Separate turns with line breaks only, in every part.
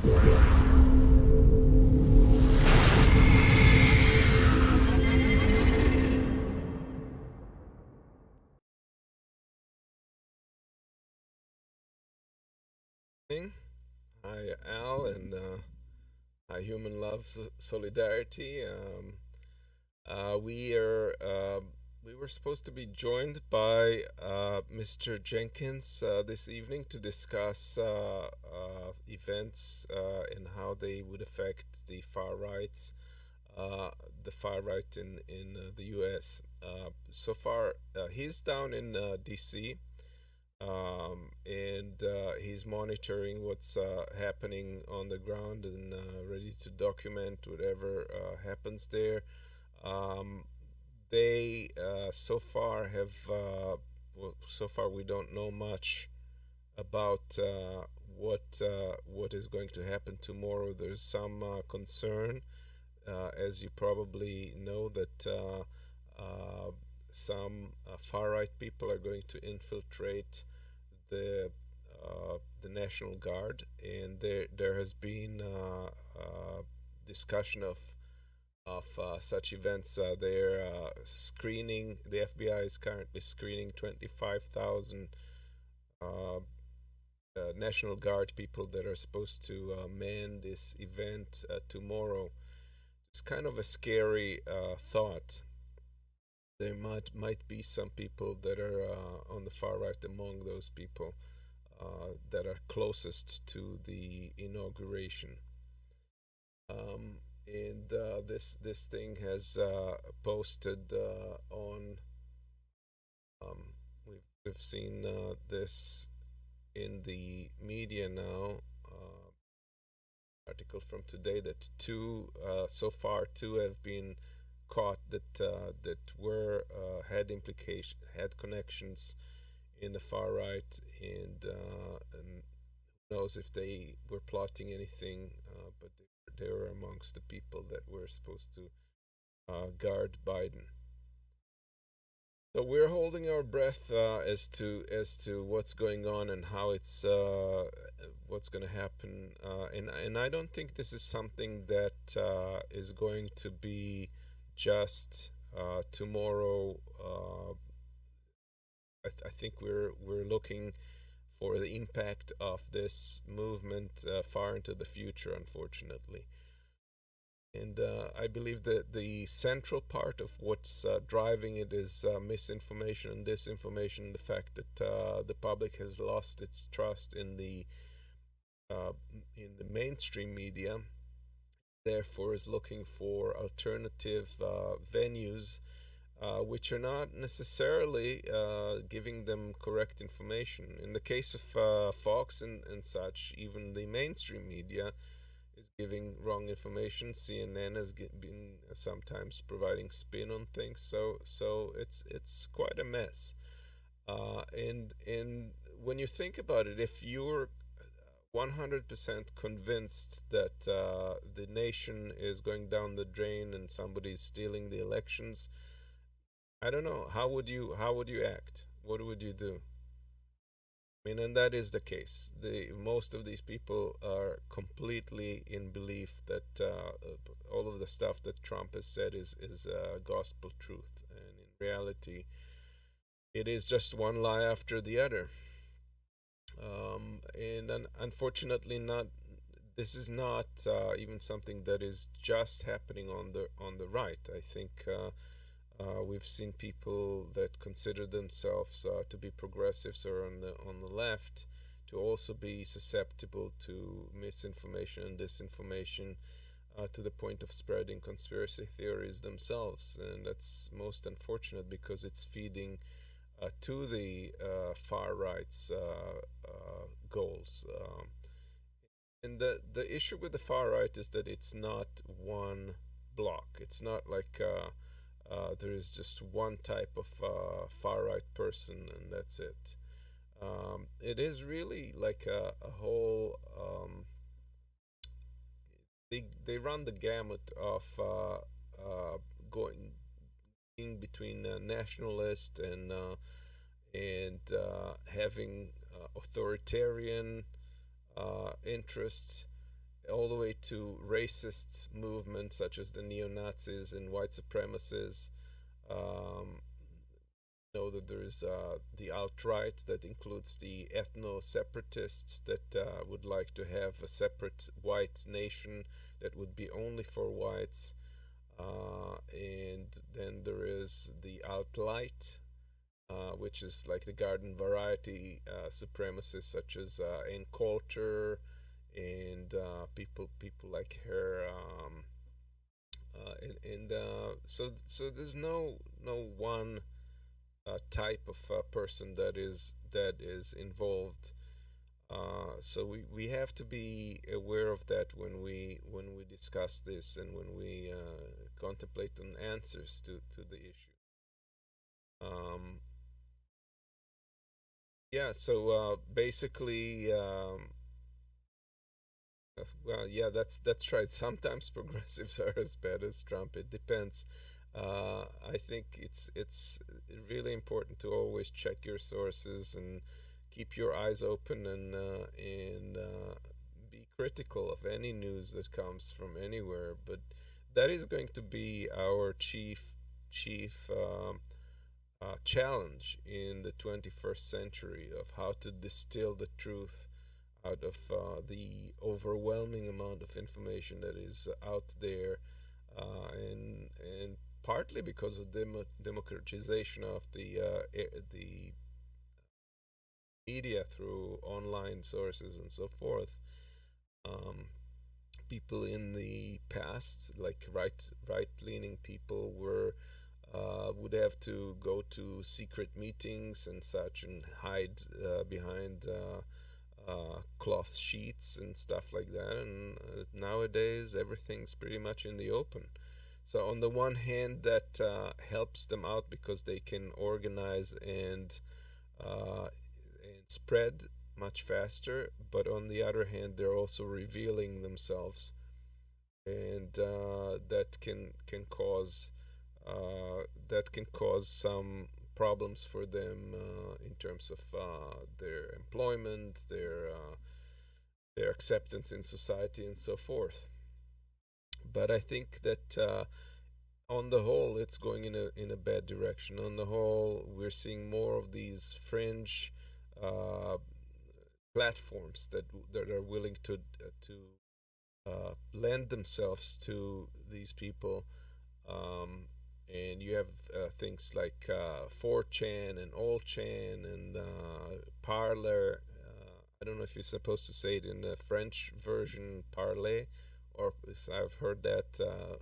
Hi, Al, and hi, Human Love Solidarity. We are we were supposed to be joined by Mr. Jenkins this evening to discuss events and how they would affect uh, the far right in the U.S. So far, he's down in D.C. And he's monitoring what's happening on the ground and ready to document whatever happens there. Um, they so far have well, so far we don't know much about what is going to happen tomorrow. There's some concern, as you probably know, that some far right people are going to infiltrate the the National Guard, and there has been discussion of such events. They're screening. The FBI is currently screening 25,000 National Guard people that are supposed to man this event tomorrow. It's kind of a scary thought. There might be some people that are on the far right among those people that are closest to the inauguration. And this thing has posted on. We've seen this in the media now. Article from today that so far two have been caught that were had connections in the far right, and who knows if they were plotting anything, but they were amongst the people that were supposed to guard Biden. So we're holding our breath as to what's going on and how it's what's going to happen, and I don't think this is something that is going to be just tomorrow. I think we're looking for the impact of this movement far into the future, unfortunately. And I believe that the central part of what's driving it is misinformation and disinformation. The fact that the public has lost its trust uh, in the mainstream media, therefore is looking for alternative venues, which are not necessarily giving them correct information. In the case of Fox and such, even the mainstream media is giving wrong information. CNN has been sometimes providing spin on things, so it's quite a mess. And when you think about it, if you're 100% convinced that the nation is going down the drain and somebody's stealing the elections, I don't know, how would you act? What would you do? I mean, and that is the case. Most of these people are completely in belief that all of the stuff that Trump has said is gospel truth, and in reality, it is just one lie after the other. And unfortunately, not this is not even something that is just happening on the right. I think we've seen people that consider themselves to be progressives or on the left to also be susceptible to misinformation and disinformation to the point of spreading conspiracy theories themselves, and that's most unfortunate because it's feeding to the far right's goals. And the issue with the far right is that it's not one block. It's not like there is just one type of far right person and that's it. It is really like a whole. They run the gamut of going in between nationalist and having authoritarian interests, all the way to racist movements such as the neo-Nazis and white supremacists. Um, know that there is the alt-right that includes the ethno-separatists that would like to have a separate white nation that would be only for whites. And then there is the alt-light, which is like the garden variety supremacists such as Ann Coulter and people like her. So there's no one type of person that is involved. So we have to be aware of that when we discuss this and when we contemplate on answers to the issue. Um, yeah. So basically, well, yeah, that's right. Sometimes progressives are as bad as Trump. It depends. I think it's really important to always check your sources and keep your eyes open and be critical of any news that comes from anywhere. But that is going to be our chief challenge in the 21st century of how to distill the truth out of the overwhelming amount of information that is out there, and partly because of the democratization of the media through online sources and so forth. Um, People in the past, like right leaning people, were would have to go to secret meetings and such and hide behind cloth sheets and stuff like that. And nowadays, everything's pretty much in the open. So on the one hand, that helps them out because they can organize and spread much faster. But on the other hand, they're also revealing themselves, and that can cause some problems for them in terms of their employment, their acceptance in society, and so forth. But I think that on the whole, it's going in a bad direction. On the whole, we're seeing more of these fringe uh, platforms that are willing to lend themselves to these people. Um, and you have things like 4chan and All-chan and Parler. I don't know if you're supposed to say it in the French version, Parler, or I've heard that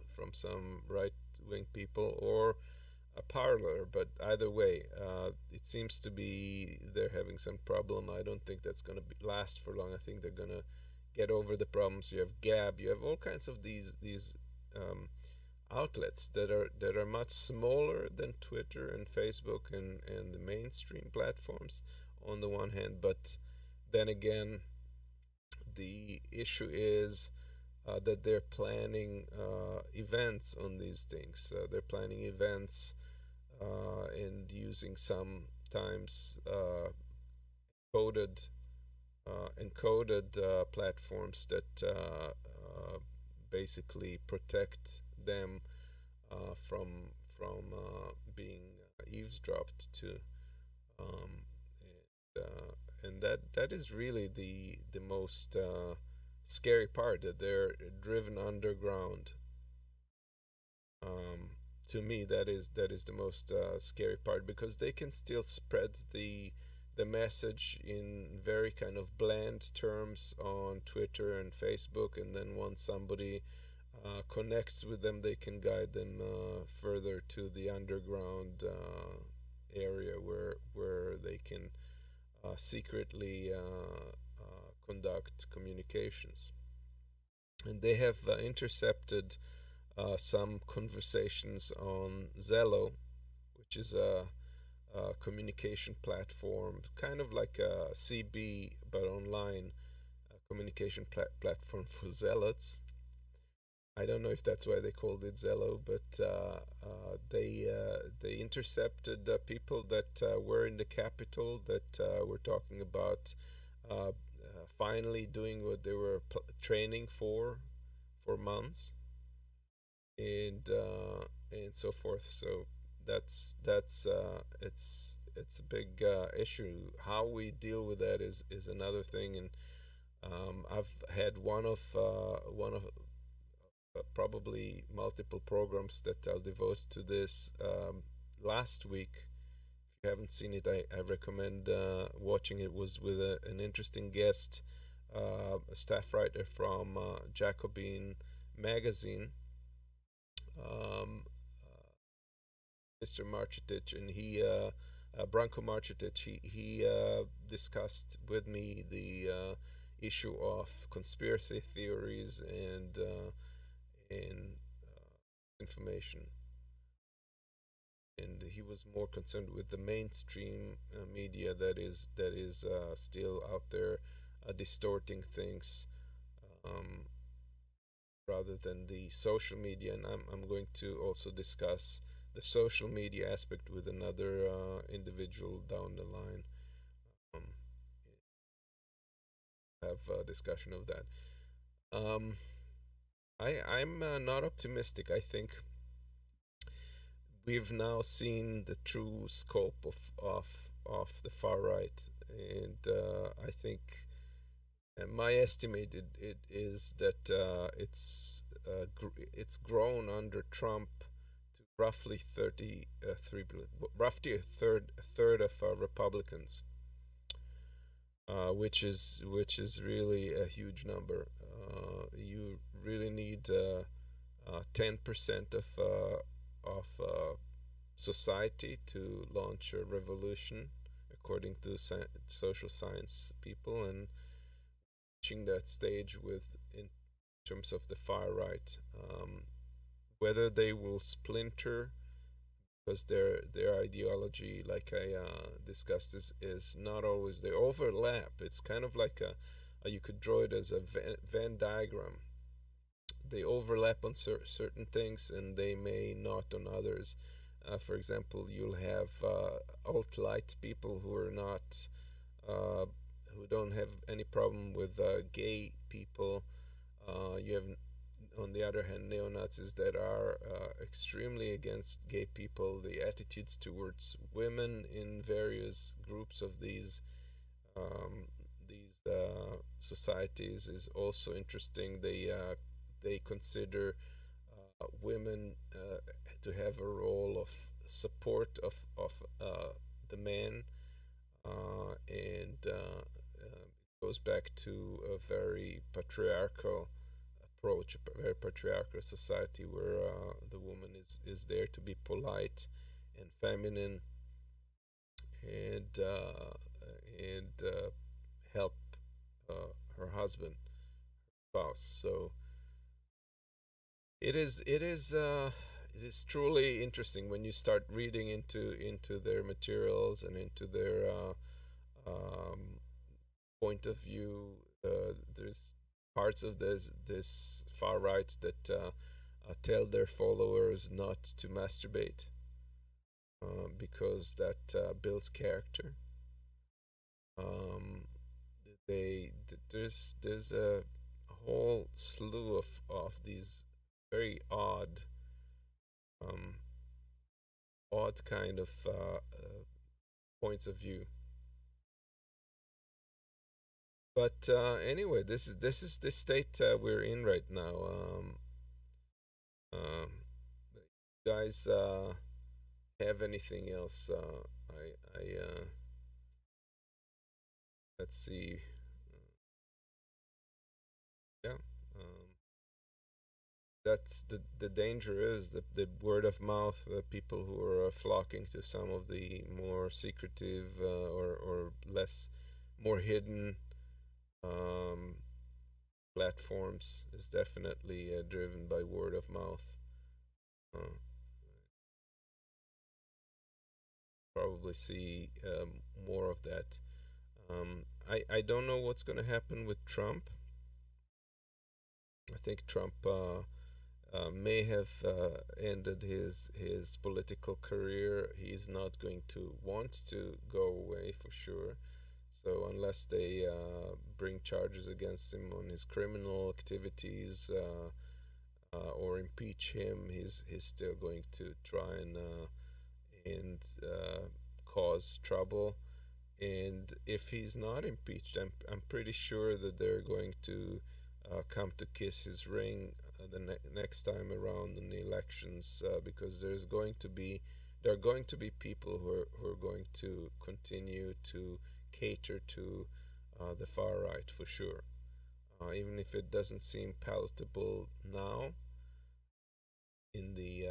from some right-wing people, or a Parler. But either way, it seems to be they're having some problem. I don't think that's going to last for long. I think they're going to get over the problems. You have Gab. You have all kinds of these outlets that are much smaller than Twitter and Facebook and the mainstream platforms on the one hand, but then again, the issue is that they're planning events on these things. They're planning events and using sometimes coded encoded platforms that basically protect them from being eavesdropped to, and that is really the most scary part, that they're driven underground. Um, to me, that is the most scary part, because they can still spread the message in very kind of bland terms on Twitter and Facebook, and then once somebody connects with them, they can guide them further to the underground area where they can secretly conduct communications. And they have intercepted some conversations on Zello, which is a communication platform, kind of like a CB but online, communication platform for zealots. I don't know if that's why they called it Zello, but they intercepted people that were in the capital that were talking about finally doing what they were training for months, and so forth. So it's a big issue. How we deal with that is another thing. And I've had one of probably multiple programs that I'll devote to this last week. If you haven't seen it, I recommend watching it. Was with an interesting guest, a staff writer from Jacobin magazine, um, Mr. Marcetic, and Branko Marcetic, he discussed with me the issue of conspiracy theories and information, and he was more concerned with the mainstream media that is still out there distorting things, um, rather than the social media. And I'm going to also discuss the social media aspect with another individual down the line. Um, have a discussion of that. Um, I'm not optimistic. I think we've now seen the true scope of the far right, and I think my estimate it is that it's grown under Trump to roughly 33, roughly a third of Republicans, which is really a huge number. You really need 10% of society to launch a revolution, according to social science people, and reaching that stage with in terms of the far right. Whether they will splinter because their ideology, like I discussed, is not always, they overlap. It's kind of like you could draw it as a Venn diagram. They overlap on certain things and they may not on others. For example, you'll have alt-right people who are not, who don't have any problem with gay people. You have, on the other hand, neo-Nazis that are extremely against gay people. The attitudes towards women in various groups of societies is also interesting. They consider women to have a role of support of the man, and it goes back to a very patriarchal approach, a very patriarchal society where the woman is there to be polite and feminine, and help her husband, spouse. So it is truly interesting when you start reading into their materials and into their point of view. There's parts of this far right that tell their followers not to masturbate, because that builds character. Um, there's a whole slew of these very um, odd kind of points of view. But anyway, this is the state we're in right now. Um, guys, have anything else? I let's see. Yeah. That's the danger is the word of mouth, people who are flocking to some of the more secretive or less more hidden um, platforms is definitely driven by word of mouth. Uh, Probably see more of that. I don't know what's going to happen with Trump. I think Trump may have ended his political career. He's not going to want to go away for sure. So unless they bring charges against him on his criminal activities or impeach him, he's still going to try and cause trouble. And if he's not impeached, I'm pretty sure that they're going to come to kiss his ring next time around in the elections, because there are going to be people who are going to continue to cater to the far right for sure. Even if it doesn't seem palatable now in the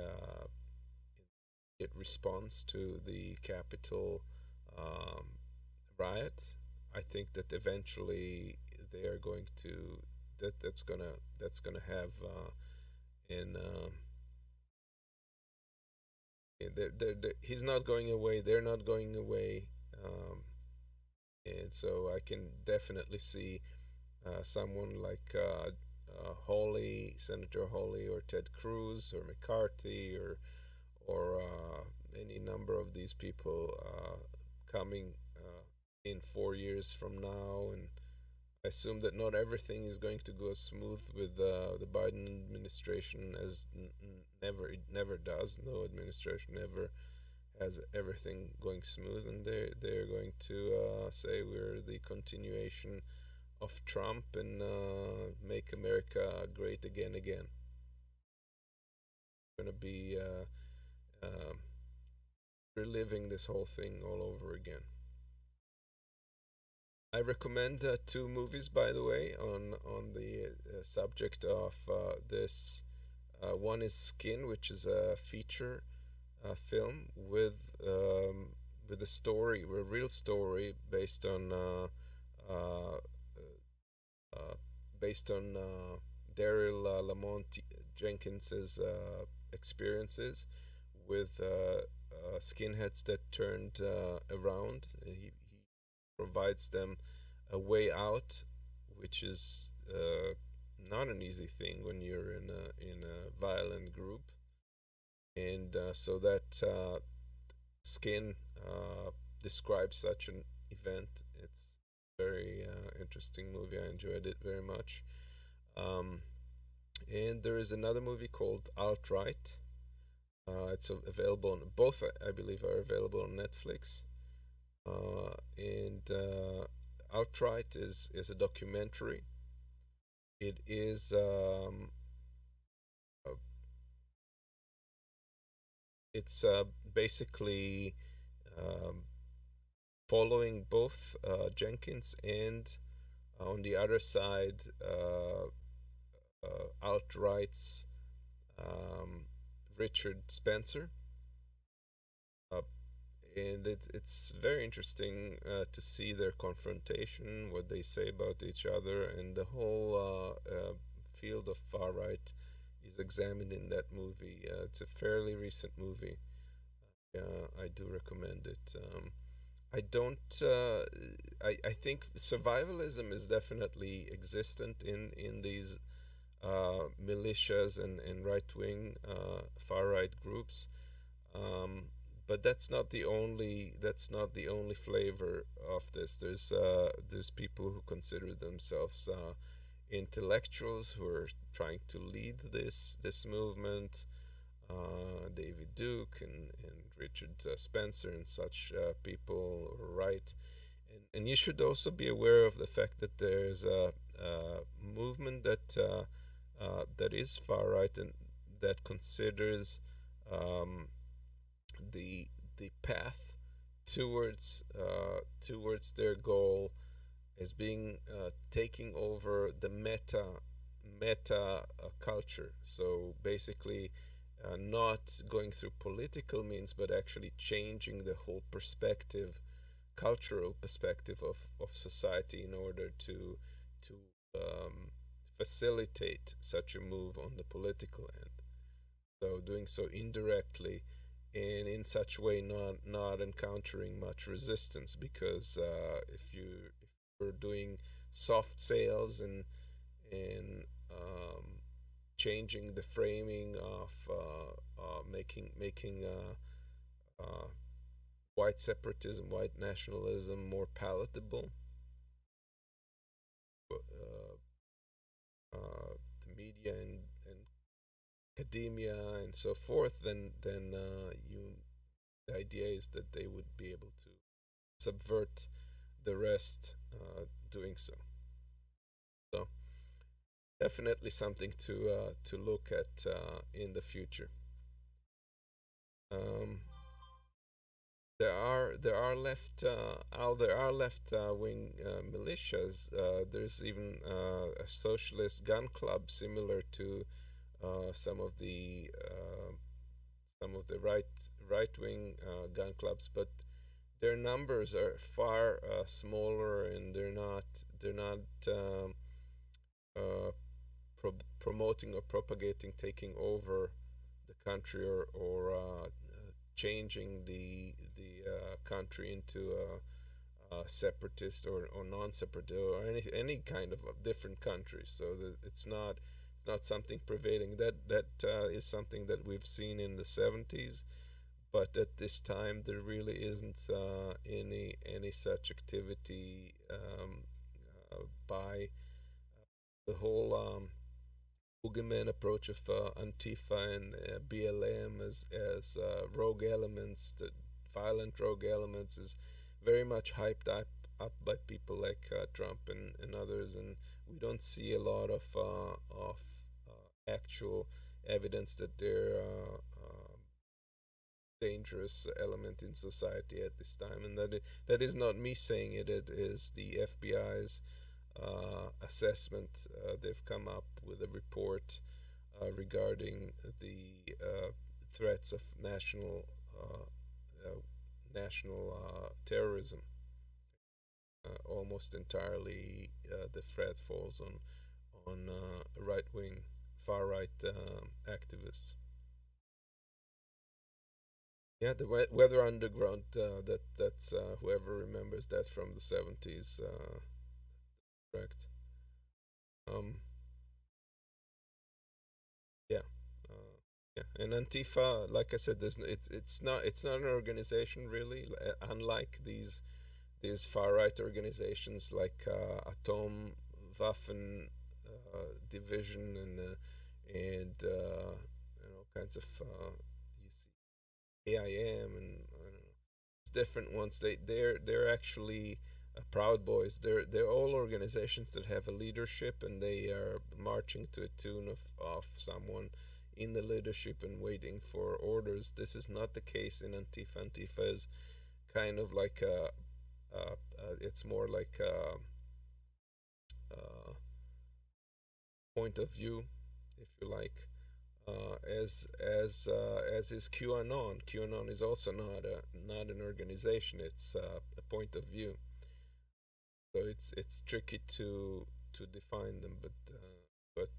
it response to the Capitol um, riots, I think that eventually they are going to that's gonna have in he's not going away. They're not going away, um, and so I can definitely see someone like Hawley, Senator Hawley, or Ted Cruz, or McCarthy, or any number of these people coming in 4 years from now. And I assume that not everything is going to go smooth with the Biden administration, as it never does. No administration ever has everything going smooth, and they're going to say we're the continuation of Trump and make America great again, again. Going to be reliving this whole thing all over again. I recommend two movies, by the way, on the subject of this. One is Skin, which is a feature film with a story, a real story uh, uh, based on Daryle Lamont Jenkins's experiences with skinheads that turned around. He provides them a way out, which is not an easy thing when you're in a violent group. And so that Skin describes such an event. It's a very interesting movie. I enjoyed it very much. Um, and there is another movie called Alt-Right. It's available on both, I believe, are available on Netflix. And Alt-Right is a documentary. It is uh, it's basically um, following both Jenkins and on the other side Alt-Right's um, Richard Spencer. Uh, and it's very interesting to see their confrontation, what they say about each other, and the whole field of far right is examined in that movie. It's a fairly recent movie. I do recommend it. I don't. I think survivalism is definitely existent in these militias and right wing far right groups. Um, but that's not the only flavor of this. There's people who consider themselves intellectuals who are trying to lead this movement. David Duke and Richard Spencer and such people right. And you should also be aware of the fact that there's a movement that is far right and that considers um, the path towards their goal as being taking over the meta culture. So basically, not going through political means, but actually changing the whole perspective, cultural perspective of society in order to um, facilitate such a move on the political end. So doing so indirectly and in such a way not encountering much resistance, because if you're doing soft sales and changing the framing of making white separatism, white nationalism more palatable, media and academia and so forth, then you the idea is that they would be able to subvert the rest doing so. So definitely something to look at in the future. Um, there are left wing militias. There's even a socialist gun club similar to some of the right wing gun clubs, but their numbers are far smaller, and they're not uh, promoting or propagating taking over the country, or changing the country into a separatist or non-separatist or any kind of a different country. So it's not something prevailing. That is something that we've seen in the 70s, but at this time there really isn't any such activity by the whole boogeyman approach of Antifa and BLM as rogue elements, the violent rogue elements, is very much hyped up by people like Trump and others, and we don't see a lot of actual evidence that they're dangerous element in society at this time, and that is not me saying it. It is the FBI's assessment. They've come up with a report regarding the threats of national terrorism. Almost entirely, the threat falls on right wing, far right activists. Yeah, the Weather Underground. That's whoever remembers that from the 70s. Correct. Um, yeah. Uh, yeah. And Antifa, like I said, it's not an organization really. Unlike these far right organizations like Atomwaffen Division and kinds of you see AIM and I don't know, it's different ones. They're actually Proud Boys. They're all organizations that have a leadership, and they are marching to a tune of someone in the leadership and waiting for orders. This is not the case in Antifa. Antifa is kind of like it's more like a point of view, if you like, as is QAnon. QAnon is also not an organization. It's a point of view. So it's tricky to define them, but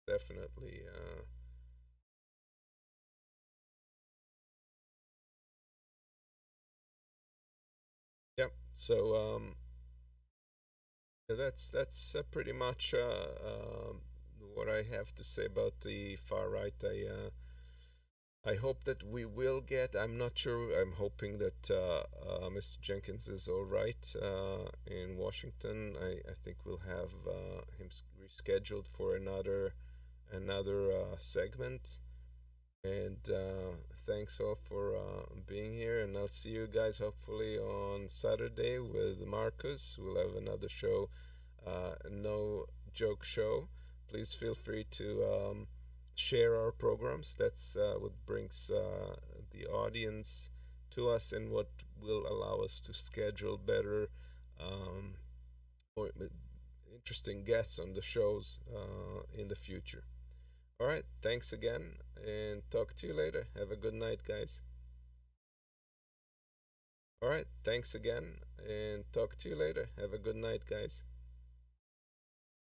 definitely yeah. So that's pretty much what I have to say about the far right. I hope that we will get. I'm not sure. I'm hoping that Mr. Jenkins is all right in Washington. I think we'll have him rescheduled for another segment. And thanks all for being here. And I'll see you guys hopefully on Saturday with Marcus. We'll have another show, no joke show. Please feel free to share our programs. That's what brings the audience to us, and what will allow us to schedule better um, or interesting guests on the shows in the future. All right, thanks again, and talk to you later. Have a good night, guys. All right, thanks again, and talk to you later. Have a good night, guys.